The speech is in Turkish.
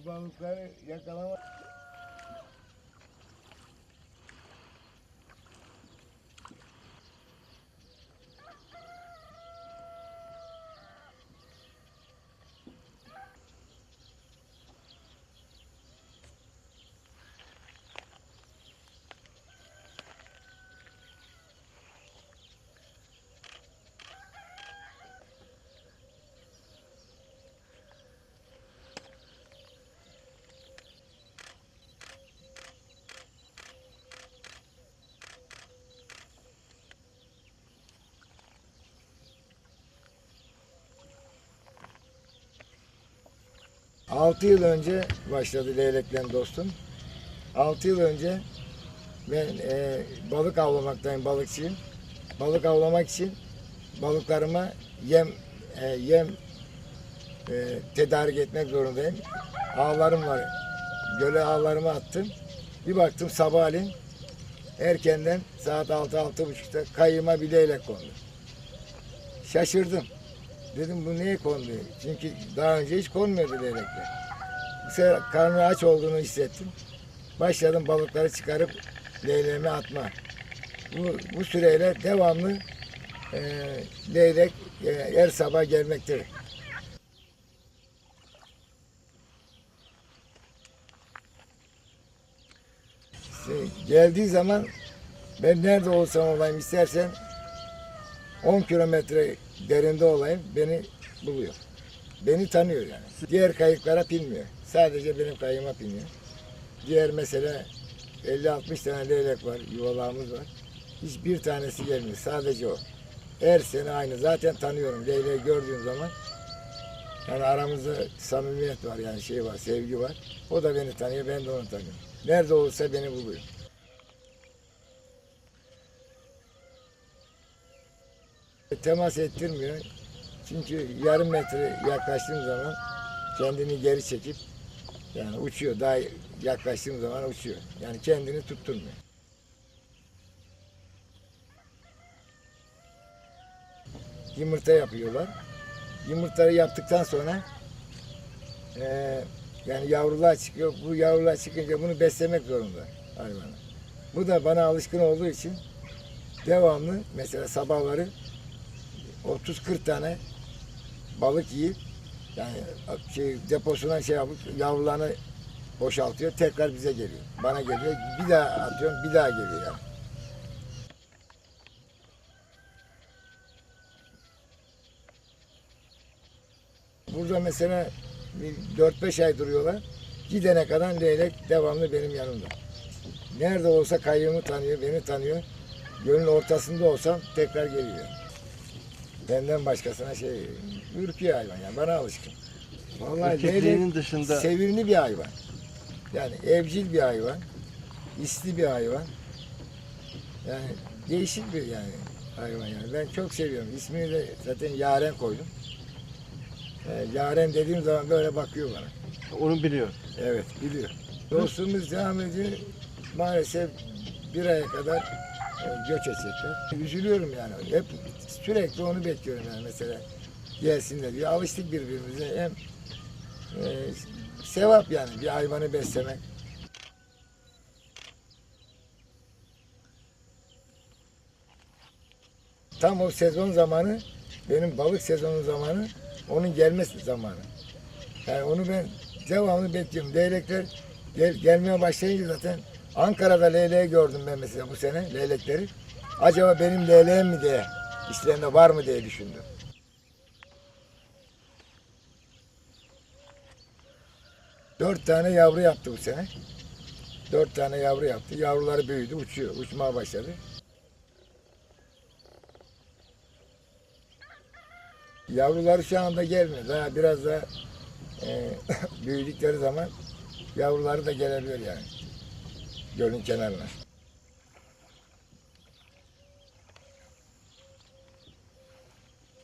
Şu balıkları yakalamak. Altı yıl önce başladı leylekle dostum. 6 yıl önce ben balık avlamaktayım, balıkçıyım. Balık avlamak için balıklarıma yem tedarik etmek zorundayım. Ağlarım var. Göle ağlarımı attım. Bir baktım sabahleyin erkenden saat 6-6.30'da kayığıma bir leylek kondu. Şaşırdım. Dedim bu niye kondu? Çünkü daha önce hiç konmuyordu leylekler. Bu sefer karnı aç olduğunu hissettim. Başladım balıkları çıkarıp leyleğime atma. Bu süreyle devamlı leylek her sabah gelmektedir. Geldiği zaman ben nerede olsam olayım, istersen 10 kilometre derinde olayım, beni buluyor. Beni tanıyor yani. Diğer kayıklara binmiyor. Sadece benim kayığıma biniyor. Diğer mesela 50-60 tane leylek var, yuvalağımız var. Hiçbir tanesi gelmiyor. Sadece o. Her sene aynı. Zaten tanıyorum. Leyleği gördüğüm zaman yani aramızda samimiyet var, yani şey var, sevgi var. O da beni tanıyor, ben de onu tanıyorum. Nerede olursa beni buluyor. Temas ettirmiyor. Çünkü yarım metre yaklaştığım zaman kendini geri çekip yani uçuyor. Daha yaklaştığım zaman uçuyor. Yani kendini tutturmuyor. Yumurta yapıyorlar. Yumurtayı yaptıktan sonra yani yavrular çıkıyor. Bu yavrular çıkınca bunu beslemek zorunda hayvanı. Bu da bana alışkın olduğu için devamlı mesela sabahları 30-40 tane balık yiyip yani deposundan yapıp yavrularını boşaltıyor. Tekrar bize geliyor. Bana geliyor. Bir daha atıyorum. Bir daha geliyor yani. Burada mesela 4-5 ay duruyorlar. Gidene kadar leylek devamlı benim yanımda. Nerede olsa kayığımı tanıyor, beni tanıyor. Gölün ortasında olsam tekrar geliyor. Benden başkasına ürküyor hayvan yani, bana alışkın. Vallahi leylek dışında sevimli bir hayvan. Yani evcil bir hayvan, isli bir hayvan. Yani değişik bir yani hayvan yani. Ben çok seviyorum. İsmini de zaten Yaren koydum. Yaren dediğim zaman böyle bakıyor bana. onu biliyor. Evet, biliyor. Dostluğumuz devam ediyor. Maalesef bir aya kadar göç edecekler. Üzülüyorum yani. Hep sürekli onu bekliyorum yani mesela. Gelsinler diye. Alıştık birbirimize. Hem sevap yani bir hayvanı beslemek. Tam o sezon zamanı, benim balık sezonu zamanı, onun gelmesi zamanı. Yani onu ben devamlı bekliyorum. Leylekler gelmeye başlayınca zaten Ankara'da leyleği gördüm ben mesela bu sene, leylekleri. Acaba benim leyleğim mi diye, işlerinde var mı diye düşündüm. Dört tane yavru yaptı bu sene. 4 tane yavru yaptı. Yavruları büyüdü, uçuyor, uçmaya başladı. Yavruları şu anda gelmiyor. Daha biraz da büyüdükleri zaman yavruları da gelebilir yani. Gölün kenarına.